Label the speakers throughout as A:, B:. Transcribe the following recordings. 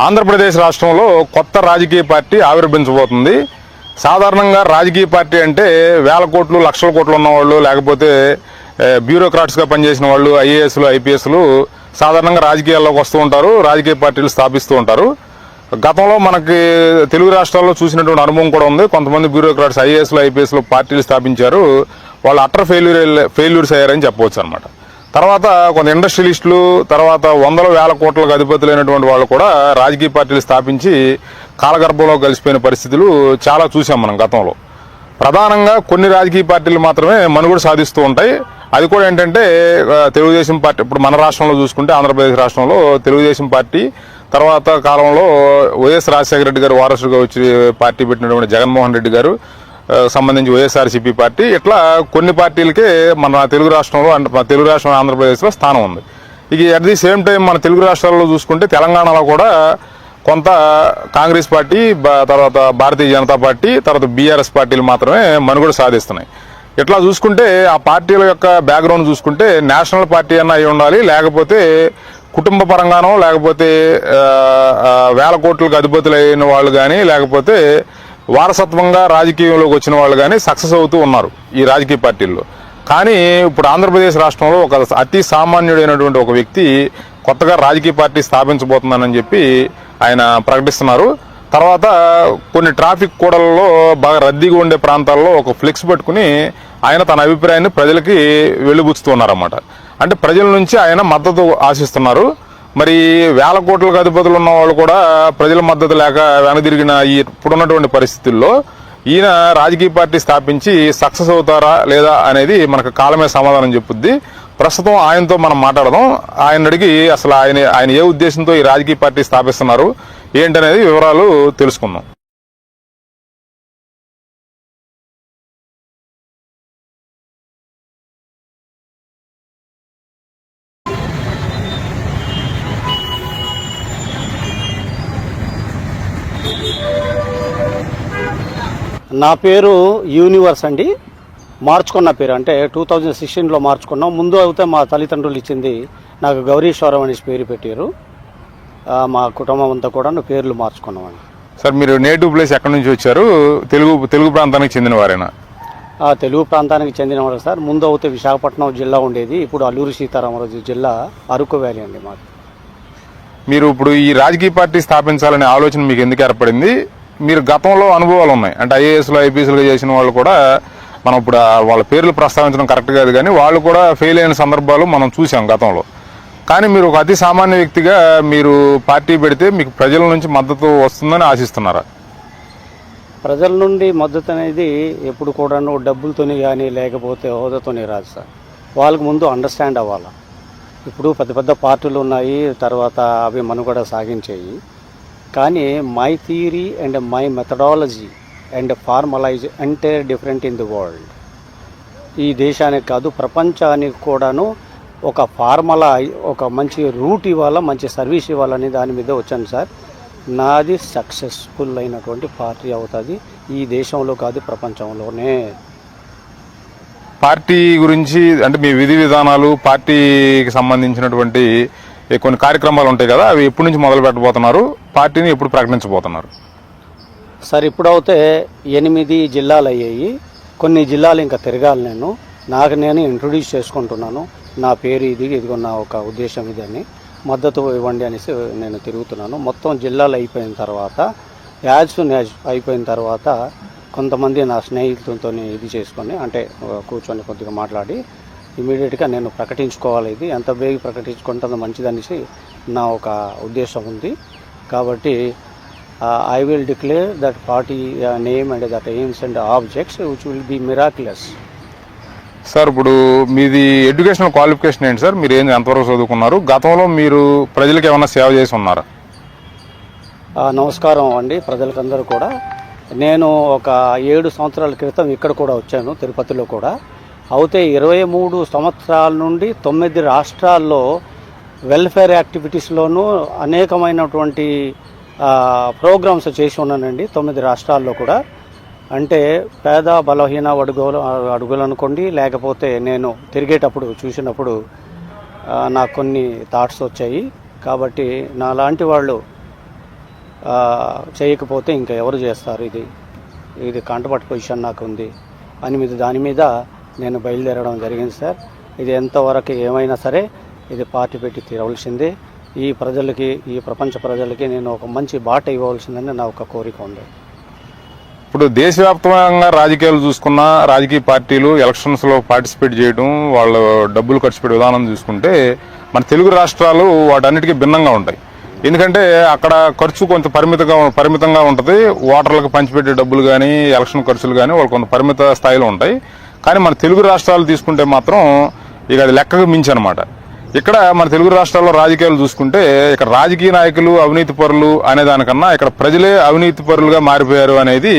A: ఆంధ్రప్రదేశ్ రాష్ట్రంలో కొత్త రాజకీయ పార్టీ ఆవిర్భవించబోతుంది. సాధారణంగా రాజకీయ పార్టీ అంటే వేల కోట్లు లక్షల కోట్లు ఉన్నవాళ్ళు, లేకపోతే బ్యూరోక్రాట్స్గా పనిచేసిన వాళ్ళు, ఐఏఎస్లు ఐపీఎస్లు సాధారణంగా రాజకీయాల్లోకి వస్తూ ఉంటారు, రాజకీయ పార్టీలు స్థాపిస్తూ ఉంటారు. గతంలో మనకి తెలుగు రాష్ట్రాల్లో చూసినటువంటి అనుభవం కూడా ఉంది. కొంతమంది బ్యూరోక్రాట్స్ ఐఏఎస్లు ఐపీఎస్లు పార్టీలు స్థాపించారు, వాళ్ళు అట్టర్ ఫెయిల్యూర్స్ అయ్యారని చెప్పవచ్చు అనమాట. తర్వాత కొంత ఇండస్ట్రియలిస్టులు, తర్వాత వందల వేల కోట్లకు అధిపతులైనటువంటి వాళ్ళు కూడా రాజకీయ పార్టీలు స్థాపించి కాలగర్భంలో కలిసిపోయిన పరిస్థితులు చాలా చూసాం మనం గతంలో. ప్రధానంగా కొన్ని రాజకీయ పార్టీలు మాత్రమే మనుగడ సాధిస్తూ ఉంటాయి. అది కూడా ఏంటంటే తెలుగుదేశం పార్టీ. ఇప్పుడు మన రాష్ట్రంలో చూసుకుంటే ఆంధ్రప్రదేశ్ రాష్ట్రంలో తెలుగుదేశం పార్టీ, తర్వాత కాలంలో వైఎస్ రాజశేఖర రెడ్డి గారు వారసుగా వచ్చి పార్టీ పెట్టినటువంటి జగన్మోహన్ రెడ్డి గారు సంబంధించి వైఎస్ఆర్సీపీ పార్టీ, ఇట్లా కొన్ని పార్టీలకే మన తెలుగు రాష్ట్రంలో, తెలుగు రాష్ట్రం ఆంధ్రప్రదేశ్లో స్థానం ఉంది. ఇక అట్ ది సేమ్ టైం మన తెలుగు రాష్ట్రాల్లో చూసుకుంటే తెలంగాణలో కూడా కొంత కాంగ్రెస్ పార్టీ, తర్వాత భారతీయ జనతా పార్టీ, తర్వాత బీఆర్ఎస్ పార్టీలు మాత్రమే మనుగడ సాధిస్తున్నాయి. ఇట్లా చూసుకుంటే ఆ పార్టీల యొక్క బ్యాక్గ్రౌండ్ చూసుకుంటే నేషనల్ పార్టీ అన్న అయి ఉండాలి, లేకపోతే కుటుంబ పరంగానో, లేకపోతే వేల కోట్లకు అధిపతులైన వాళ్ళు కానీ, లేకపోతే వారసత్వంగా రాజకీయంలోకి వచ్చిన వాళ్ళు కానీ సక్సెస్ అవుతూ ఉన్నారు ఈ రాజకీయ పార్టీల్లో. కానీ ఇప్పుడు ఆంధ్రప్రదేశ్ రాష్ట్రంలో ఒక అతి సామాన్యుడైనటువంటి ఒక వ్యక్తి కొత్తగా రాజకీయ పార్టీ స్థాపించబోతున్నానని చెప్పి ఆయన ప్రకటిస్తున్నారు. తర్వాత కొన్ని ట్రాఫిక్ కూడలలో బాగా రద్దీగా ఉండే ప్రాంతాల్లో ఒక ఫ్లెక్స్ పట్టుకుని ఆయన తన అభిప్రాయాన్ని ప్రజలకి వెలుబుచ్చుతున్నారన్నమాట. అంటే ప్రజల నుంచి ఆయన మద్దతు ఆశిస్తున్నారు. మరి వేల కోట్లకు అధిపతులు ఉన్న వాళ్ళు కూడా ప్రజల మద్దతు లేక వెనదిరిగిన ఇప్పుడున్నటువంటి పరిస్థితుల్లో ఈయన రాజకీయ పార్టీ స్థాపించి సక్సెస్ అవుతారా లేదా అనేది మనకు కాలమే సమాధానం చెప్పుద్ది. ప్రస్తుతం ఆయనతో మనం మాట్లాడదాం. ఆయన అడిగి అసలు ఆయన ఏ ఉద్దేశంతో ఈ రాజకీయ పార్టీ స్థాపిస్తున్నారు ఏంటనేది వివరాలు తెలుసుకుందాం.
B: నా పేరు యూనివర్స్ అండి. మార్చుకున్న పేరు అంటే 2016లో మార్చుకున్నాం. ముందు అయితే మా తల్లిదండ్రులు ఇచ్చింది నాకు గౌరీశ్వరం అనేసి పేరు పెట్టారు. మా కుటుంబం అంతా కూడా పేర్లు మార్చుకున్నామండి.
A: సార్, మీరు నేటివ్ ప్లేస్ ఎక్కడి నుంచి వచ్చారు? తెలుగు ప్రాంతానికి చెందిన వారేనా?
B: తెలుగు ప్రాంతానికి చెందినవారు సార్. ముందు అయితే విశాఖపట్నం జిల్లా ఉండేది, ఇప్పుడు అల్లూరి సీతారామరాజు జిల్లా అరకు వ్యాలీ అండి మాది.
A: మీరు ఇప్పుడు ఈ రాజకీయ పార్టీ స్థాపించాలనే ఆలోచన మీకు ఎందుకు ఏర్పడింది? మీరు గతంలో అనుభవాలు ఉన్నాయి అంటే ఐఏఎస్లు ఐపీఎస్లుగా చేసిన వాళ్ళు కూడా, మనం ఇప్పుడు వాళ్ళ పేర్లు ప్రస్తావించడం కరెక్ట్ కాదు కానీ వాళ్ళు కూడా ఫెయిల్ అయిన సందర్భాలు మనం చూసాం గతంలో. కానీ మీరు ఒక అతి సామాన్య వ్యక్తిగా మీరు పార్టీ పెడితే మీకు ప్రజల నుంచి మద్దతు వస్తుందని ఆశిస్తున్నారా?
B: ప్రజల నుండి మద్దతు అనేది ఎప్పుడు కూడా డబ్బులతోని కానీ లేకపోతే హోదాతోనే రాదు సార్. వాళ్ళకి ముందు అండర్స్టాండ్ అవ్వాలి. ఇప్పుడు పెద్ద పెద్ద పార్టీలు ఉన్నాయి, తర్వాత అవి మనుగడ సాగించాయి. కానీ my theory and my methodology and formalise entire different in the world. ఈ దేశానికి కాదు ప్రపంచానికి కూడాను ఒక ఫార్ములా, ఒక మంచి రూట్ ఇవ్వాలా, మంచి సర్వీస్ ఇవ్వాలని దాని మీద వచ్చాను సార్. నాది సక్సెస్ఫుల్ అయినటువంటి పార్టీ అవుతుంది ఈ దేశంలో కాదు ప్రపంచంలోనే.
A: పార్టీ గురించి అంటే మీ విధి విధానాలు, పార్టీకి సంబంధించినటువంటి కొన్ని కార్యక్రమాలు ఉంటాయి కదా, అవి ఎప్పటి నుంచి మొదలు పెట్టబోతున్నారు? పార్టీని ఎప్పుడు ప్రకటించబోతున్నారు?
B: సార్, ఇప్పుడైతే 8 జిల్లాలు అయ్యాయి. కొన్ని జిల్లాలు ఇంకా తిరగాలి. నాకు నేను ఇంట్రొడ్యూస్ చేసుకుంటున్నాను. నా పేరు ఇది, ఇదిగో నా ఒక ఉద్దేశం ఇది అని మద్దతు ఇవ్వండి అనేసి నేను తిరుగుతున్నాను. మొత్తం జిల్లాలు అయిపోయిన తర్వాత, యాజ్ అయిపోయిన తర్వాత కొంతమంది నా స్నేహితులతో ఇది చేసుకొని అంటే కూర్చొని కొద్దిగా మాట్లాడి ఇమీడియట్గా నేను ప్రకటించుకోవాలి. ఇది ఎంత బేగి ప్రకటించుకుంటే అంత మంచిదనేసి నా ఒక ఉద్దేశం ఉంది. కాబట్టి I will declare that party name and that aims and objects which will be miraculous.
A: Sir, ఇప్పుడు మీది ఎడ్యుకేషనల్ క్వాలిఫికేషన్ ఏంటి సార్? మీరు ఎంతవరకు చదువుకున్నారు? గతంలో మీరు ప్రజలకు ఏమైనా సేవ చేసి ఉన్నారా?
B: నమస్కారం అండి ప్రజలకందరూ కూడా. నేను ఒక 7 సంవత్సరాల క్రితం ఇక్కడ కూడా వచ్చాను, తిరుపతిలో కూడా. అయితే 23 సంవత్సరాల నుండి 9 రాష్ట్రాల్లో వెల్ఫేర్ యాక్టివిటీస్లోనూ అనేకమైనటువంటి ప్రోగ్రామ్స్ చేసి ఉన్నానండి 9 రాష్ట్రాల్లో కూడా. అంటే పేద బలహీన అడుగులు అనుకోండి, లేకపోతే నేను తిరిగేటప్పుడు చూసినప్పుడు నాకు కొన్ని థాట్స్ వచ్చాయి. కాబట్టి నా లాంటి వాళ్ళు చేయకపోతే ఇంకా ఎవరు చేస్తారు, ఇది కాంట్రవర్ట్ పొజిషన్ నాకు ఉంది అని దాని మీద నేను బయలుదేరడం జరిగింది సార్. ఇది ఎంతవరకు ఏమైనా సరే ఇది పార్టీ పెట్టి తీరవలసిందే. ఈ ప్రజలకి, ఈ ప్రపంచ ప్రజలకి నేను ఒక మంచి బాట ఇవ్వవలసిందని నా ఒక కోరిక ఉంది.
A: ఇప్పుడు దేశవ్యాప్తంగా రాజకీయాలు చూసుకున్న రాజకీయ పార్టీలు ఎలక్షన్స్లో పార్టిసిపేట్ చేయడం, వాళ్ళు డబ్బులు ఖర్చు పెట్టే విధానం చూసుకుంటే మన తెలుగు రాష్ట్రాలు వాటన్నిటికీ భిన్నంగా ఉంటాయి. ఎందుకంటే అక్కడ ఖర్చు కొంత పరిమితంగా ఉంటుంది. ఓటర్లకు పంచిపెట్టే డబ్బులు కానీ, ఎలక్షన్ ఖర్చులు కానీ వాళ్ళు కొంత పరిమిత స్థాయిలో ఉంటాయి. కానీ మన తెలుగు రాష్ట్రాలు తీసుకుంటే మాత్రం ఇక అది లెక్కకు మించి అనమాట. ఇక్కడ మన తెలుగు రాష్ట్రాల్లో రాజకీయాలు చూసుకుంటే ఇక్కడ రాజకీయ నాయకులు అవినీతి పరులు అనే దానికన్నా ఇక్కడ ప్రజలే అవినీతి పరులుగా మారిపోయారు అనేది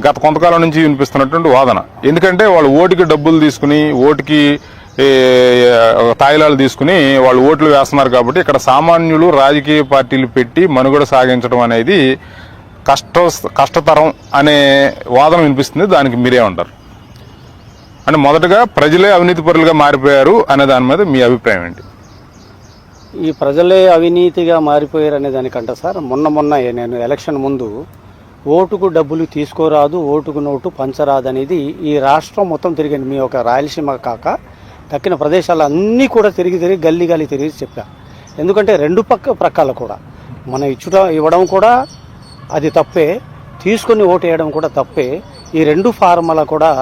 A: గత కొంతకాలం నుంచి వినిపిస్తున్నటువంటి వాదన. ఎందుకంటే వాళ్ళు ఓటుకి డబ్బులు తీసుకుని, ఓటుకి తాయిలాలు తీసుకుని వాళ్ళు ఓట్లు వేస్తున్నారు. కాబట్టి ఇక్కడ సామాన్యులు రాజకీయ పార్టీలు పెట్టి మనుగడ సాగించడం అనేది కష్టతరం అనే వాదన వినిపిస్తుంది. దానికి మీరేమంటారు? అంటే మొదటగా ప్రజలే అవినీతి పరులుగా మారిపోయారు అనే దాని మీద మీ అభిప్రాయం ఏంటి?
B: ఈ ప్రజలే అవినీతిగా మారిపోయారు అనే దానికంటే సార్, మొన్న నేను ఎలక్షన్ ముందు ఓటుకు డబ్బులు తీసుకోరాదు, ఓటుకు నోటు పంచరాదు అనేది ఈ రాష్ట్రం మొత్తం తిరిగింది. మీ ఒక రాయలసీమ కాక తక్కిన ప్రదేశాలు అన్నీ కూడా తిరిగి గల్లీ తిరిగి చెప్పా. ఎందుకంటే రెండు ప్రక్కల కూడా మనం ఇవ్వడం కూడా అది తప్పే, తీసుకుని ఓటు వేయడం కూడా తప్పే. ఈ రెండు ఫార్ములా కూడా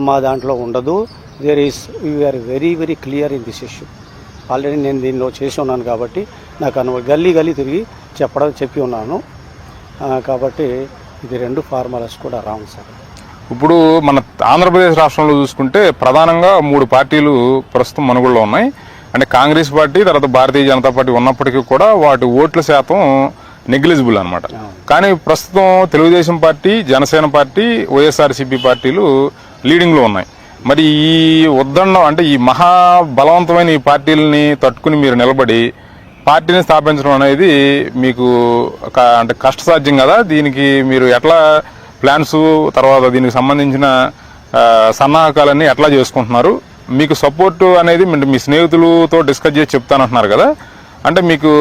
B: మా దాంట్లో ఉండదు. We are very very clear in this issue. Already నేను దీనిలో చేసి ఉన్నాను కాబట్టి నాకు గల్లీ తిరిగి చెప్పి ఉన్నాను. కాబట్టి ఇది రెండు ఫార్ములాస్ కూడా రాంగ్ సార్.
A: ఇప్పుడు మన ఆంధ్రప్రదేశ్ రాష్ట్రంలో చూసుకుంటే ప్రధానంగా 3 పార్టీలు ప్రస్తుతం మనుగడలో ఉన్నాయి. అంటే కాంగ్రెస్ పార్టీ, తర్వాత భారతీయ జనతా పార్టీ ఉన్నప్పటికీ కూడా వాటి ఓట్ల శాతం నెగ్లిజిబుల్ అనమాట. కానీ ప్రస్తుతం తెలుగుదేశం పార్టీ, జనసేన పార్టీ, వైఎస్ఆర్సీపీ పార్టీలు లీడింగ్లో ఉన్నాయి. మరి ఈ ఉద్దండం అంటే ఈ మహా బలవంతమైన ఈ పార్టీలని తట్టుకుని మీరు నిలబడి పార్టీని స్థాపించడం అనేది మీకు అంటే కష్టసాధ్యం కదా. దీనికి మీరు ఎట్లా ప్లాన్స్, తర్వాత దీనికి సంబంధించిన సన్నాహకాలన్నీ ఎట్లా చేసుకుంటున్నారు? మీకు సపోర్ట్ అనేది మీ స్నేహితులతో డిస్కస్ చేసి చెప్తానంటున్నారు కదా. అంటే మీకు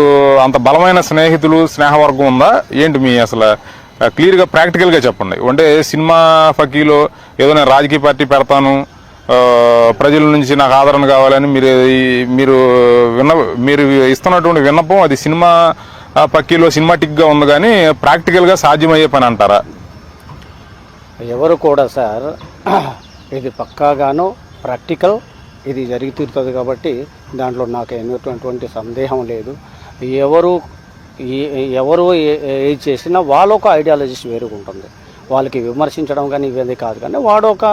A: అంత బలమైన స్నేహవర్గం ఉందా ఏంటి? మీ అసలు క్లియర్గా ప్రాక్టికల్గా చెప్పండి. అంటే సినిమా ఫకీలో ఏదో నేను రాజకీయ పార్టీ పెడతాను, ప్రజల నుంచి నాకు ఆదరణ కావాలని మీరు ఇస్తున్నటువంటి విన్నపం అది సినిమా పక్కీలో సినిమాటిక్గా ఉంది, కానీ ప్రాక్టికల్గా సాధ్యమయ్యే పని అంటారా?
B: ఎవరు కూడా సార్ ఇది పక్కాగాను ప్రాక్టికల్, ఇది జరిగి తీరుతుంది కాబట్టి దాంట్లో నాకు ఎటువంటి సందేహం లేదు. ఎవరు ఏది చేసినా వాళ్ళ ఒక ఐడియాలజీస్ వేరుగా ఉంటుంది. వాళ్ళకి విమర్శించడం కానీ ఇవన్నీ కాదు, కానీ వాడు ఒక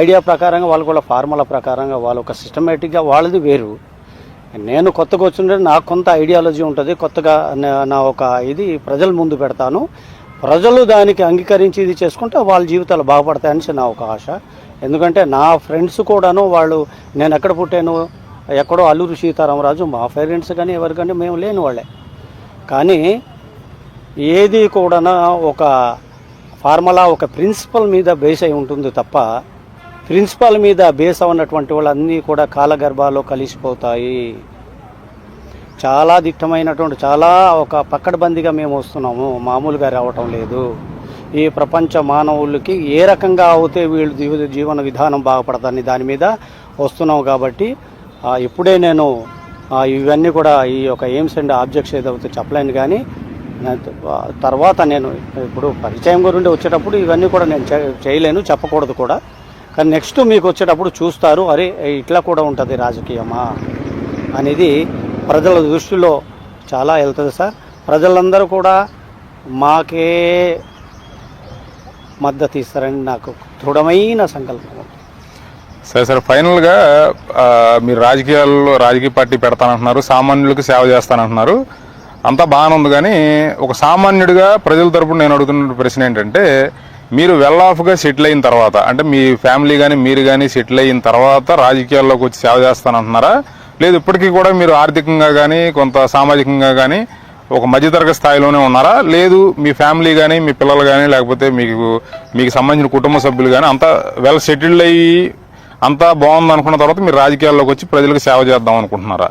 B: ఐడియా ప్రకారంగా, వాళ్ళకు ఒక ఫార్ములా ప్రకారంగా, వాళ్ళ ఒక సిస్టమేటిక్గా వాళ్ళది వేరు. నేను కొత్తగా వచ్చిండే నాకు కొంత ఐడియాలజీ ఉంటుంది. కొత్తగా నా ఒక ఇది ప్రజల ముందు పెడతాను. ప్రజలు దానికి అంగీకరించి ఇది చేసుకుంటే వాళ్ళ జీవితాలు బాగుపడతాయని నా ఒక ఆశ. ఎందుకంటే నా ఫ్రెండ్స్ కూడాను వాళ్ళు, నేను ఎక్కడ పుట్టాను, ఎక్కడో అల్లూరు సీతారామరాజు, మా పేరెంట్స్ కానీ ఎవరు కానీ మేము లేని వాళ్ళే. కానీ ఏది కూడా ఒక ఫార్ములా, ఒక ప్రిన్సిపల్ మీద బేస్ అయి ఉంటుంది తప్ప, ప్రిన్సిపల్ మీద బేస్ ఉన్నటువంటి వాళ్ళు అన్నీ కూడా కాలగర్భాల్లో కలిసిపోతాయి. చాలా దిట్టమైనటువంటి, చాలా ఒక పక్కడబందిగా మేము వస్తున్నాము, మామూలుగా రావటం లేదు. ఈ ప్రపంచ మానవులకి ఏ రకంగా అవుతే వీళ్ళు జీవన విధానం బాగుపడతారని దాని మీద వస్తున్నాం. కాబట్టి ఇప్పుడే నేను ఇవన్నీ కూడా ఈ యొక్క ఎయిమ్స్ అండ్ ఆబ్జెక్ట్స్ ఏదైతే చెప్పలేను, కానీ తర్వాత నేను ఇప్పుడు పరిచయం గురించి వచ్చేటప్పుడు ఇవన్నీ కూడా నేను చేయలేను, చెప్పకూడదు కూడా. కానీ నెక్స్ట్ మీకు వచ్చేటప్పుడు చూస్తారు, అరే ఇట్లా కూడా ఉంటుంది రాజకీయమా అనేది ప్రజల దృష్టిలో చాలా వెళ్తుంది సార్. ప్రజలందరూ కూడా మాకే మద్దతు ఇస్తారని నాకు దృఢమైన సంకల్పం.
A: సరే ఫైనల్గా మీరు రాజకీయ పార్టీ పెడతానంటున్నారు, సామాన్యులకు సేవ చేస్తానంటున్నారు, అంతా బాగానే ఉంది. కానీ ఒక సామాన్యుడిగా ప్రజల తరపున నేను అడుగుతున్న ప్రశ్న ఏంటంటే, మీరు వెల్ ఆఫ్గా సెటిల్ అయిన తర్వాత, అంటే మీ ఫ్యామిలీ కానీ మీరు కానీ సెటిల్ అయిన తర్వాత రాజకీయాల్లోకి వచ్చి సేవ చేస్తానంటున్నారా? లేదు ఇప్పటికీ కూడా మీరు ఆర్థికంగా కానీ కొంత సామాజికంగా కానీ ఒక మధ్యతరగతి స్థాయిలోనే ఉన్నారా? లేదు మీ ఫ్యామిలీ కానీ మీ పిల్లలు కానీ లేకపోతే మీకు సంబంధించిన కుటుంబ సభ్యులు కానీ అంతా వెల్ సెటిల్డ్ అయ్యి అంతా బాగుంది అనుకున్న తర్వాత మీరు రాజకీయాల్లోకి వచ్చి ప్రజలకు సేవ చేద్దాం అనుకుంటున్నారా?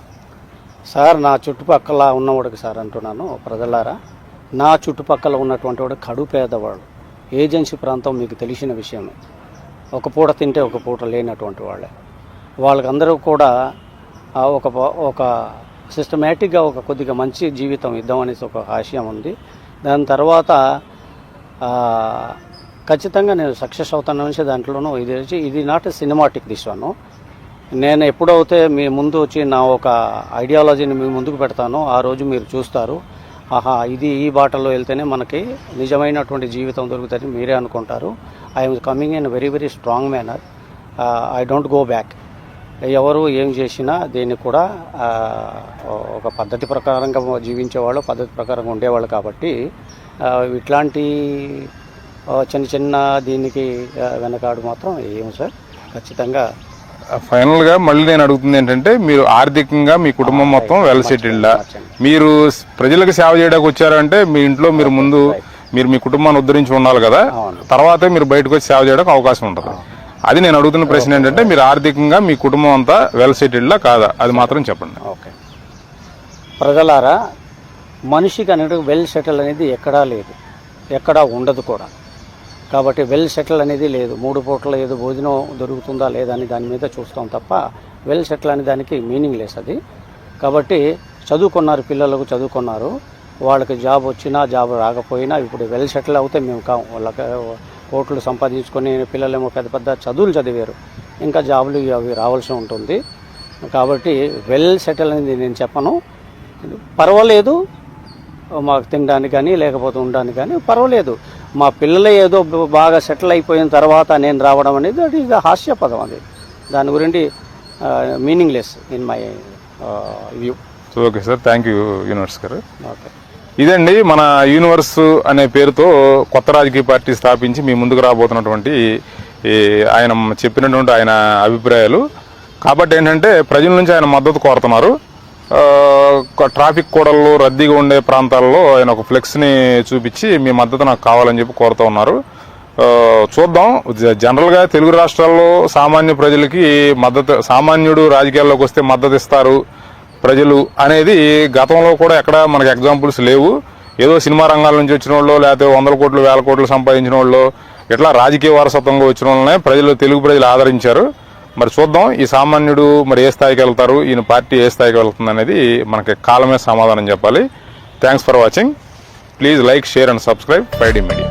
B: సార్ నా చుట్టుపక్కల ఉన్నవాడికి సార్ అంటున్నాను, ప్రజలారా నా చుట్టుపక్కల ఉన్నటువంటి వాడు కడు పేదవాడు, ఏజెన్సీ ప్రాంతం మీకు తెలిసిన విషయమే. ఒక పూట తింటే ఒక పూట లేనటువంటి వాళ్ళే. వాళ్ళకందరూ కూడా ఒక సిస్టమేటిక్గా ఒక కొద్దిగా మంచి జీవితం ఇద్దామనేసి ఒక ఆశయం ఉంది. దాని తర్వాత ఖచ్చితంగా నేను సక్సెస్ అవుతాను అనేసి దాంట్లోనూ ఇది నాట్ సినిమాటిక్ దిస్ వన్. నేను ఎప్పుడైతే మీ ముందు వచ్చి నా ఒక ఐడియాలజీని మీ ముందుకు పెడతానో ఆ రోజు మీరు చూస్తారు, ఆహా ఇది ఈ బాటలో వెళ్తేనే మనకి నిజమైనటువంటి జీవితం దొరుకుతుంది మీరే అనుకుంటారు. I'm coming in very very strong manner. I don't go back. ఎవరు ఏం చేసినా దీన్ని కూడా ఒక పద్ధతి ప్రకారంగా జీవించేవాళ్ళు, పద్ధతి ప్రకారంగా ఉండేవాళ్ళు. కాబట్టి ఇట్లాంటి చిన్న చిన్న దీనికి వెనకాడు మాత్రం ఏం సార్. ఖచ్చితంగా
A: ఫైనల్గా మళ్ళీ నేను అడుగుతుంది ఏంటంటే, మీరు ఆర్థికంగా మీ కుటుంబం మొత్తం వెల్ సెటిల్డా? మీరు ప్రజలకు సేవ చేయడానికి వచ్చారంటే మీ ఇంట్లో మీరు ముందు మీరు మీ కుటుంబాన్ని ఉద్ధరించి ఉండాలి కదా, తర్వాతే మీరు బయటకు వచ్చి సేవ చేయడానికి అవకాశం ఉంటుంది. అది నేను అడుగుతున్న ప్రశ్న ఏంటంటే, మీరు ఆర్థికంగా మీ కుటుంబం అంతా వెల్ సెటిల్డా కాదా, అది మాత్రం చెప్పండి.
B: ఓకే ప్రజలారా, మనిషికి అనేది వెల్ సెటిల్ అనేది ఎక్కడా లేదు, ఎక్కడా ఉండదు కూడా. కాబట్టి వెల్ సెటిల్ అనేది లేదు. 3 పూటల ఏదో భోజనం దొరుకుతుందా లేదా అని దాని మీద చూస్తాం తప్ప వెల్ సెటిల్ అనే దానికి మీనింగ్ లెస్ అది. కాబట్టి చదువుకున్నారు, పిల్లలకు చదువుకున్నారు, వాళ్ళకి జాబ్ వచ్చినా జాబ్ రాకపోయినా ఇప్పుడు వెల్ సెటిల్ అవుతే మేము వాళ్ళకి కోట్లు సంపాదించుకొని పిల్లలేమో పెద్ద పెద్ద చదువులు చదివారు, ఇంకా జాబులు అవి రావాల్సి ఉంటుంది. కాబట్టి వెల్ సెటిల్ అనేది నేను చెప్పను. పర్వాలేదు మాకు తినడానికి కానీ లేకపోతే ఉండడానికి కానీ పర్వాలేదు. మా పిల్లలు ఏదో బాగా సెటిల్ అయిపోయిన తర్వాత నేను రావడం అనేది దట్ ఈస్ ద హాస్యపదం. అది దాని గురించి meaningless in my view.
A: Okay sir, thank you universe గారు.
B: ఓకే,
A: ఇదండి మన యూనివర్స్ అనే పేరుతో కొత్త రాజకీయ పార్టీ స్థాపించి మీ ముందుకు రాబోతున్నటువంటి ఆయన చెప్పినటువంటి ఆయన అభిప్రాయాలు. కాబట్టి ఏంటంటే ప్రజల నుంచి ఆయన మద్దతు కోరుతున్నారు. ట్రాఫిక్ కూడల్లో రద్దీగా ఉండే ప్రాంతాల్లో ఆయన ఒక ఫ్లెక్స్ని చూపించి మీ మద్దతు నాకు కావాలని చెప్పి కోరుతూ ఉన్నారు. చూద్దాం. జనరల్గా తెలుగు రాష్ట్రాల్లో సామాన్య ప్రజలకి మద్దతు, సామాన్యుడు రాజకీయాల్లోకి వస్తే మద్దతు ఇస్తారు ప్రజలు అనేది గతంలో కూడా ఎక్కడ మనకి ఎగ్జాంపుల్స్ లేవు. ఏదో సినిమా రంగాల నుంచి వచ్చిన వాళ్ళు, లేకపోతే 100 కోట్లు 1000 కోట్లు సంపాదించిన వాళ్ళు, ఇట్లా రాజకీయ వారసత్వంగా వచ్చిన వాళ్ళనే తెలుగు ప్రజలు ఆదరించారు. మరి చూద్దాం ఈ సామాన్యుడు మరి ఏ స్థాయికి వెళ్తారు, ఈయన పార్టీ ఏ స్థాయికి వెళ్తుంది అనేది మనకి కాలమే సమాధానం చెప్పాలి. Thanks for watching. Please like, share and subscribe 5D media.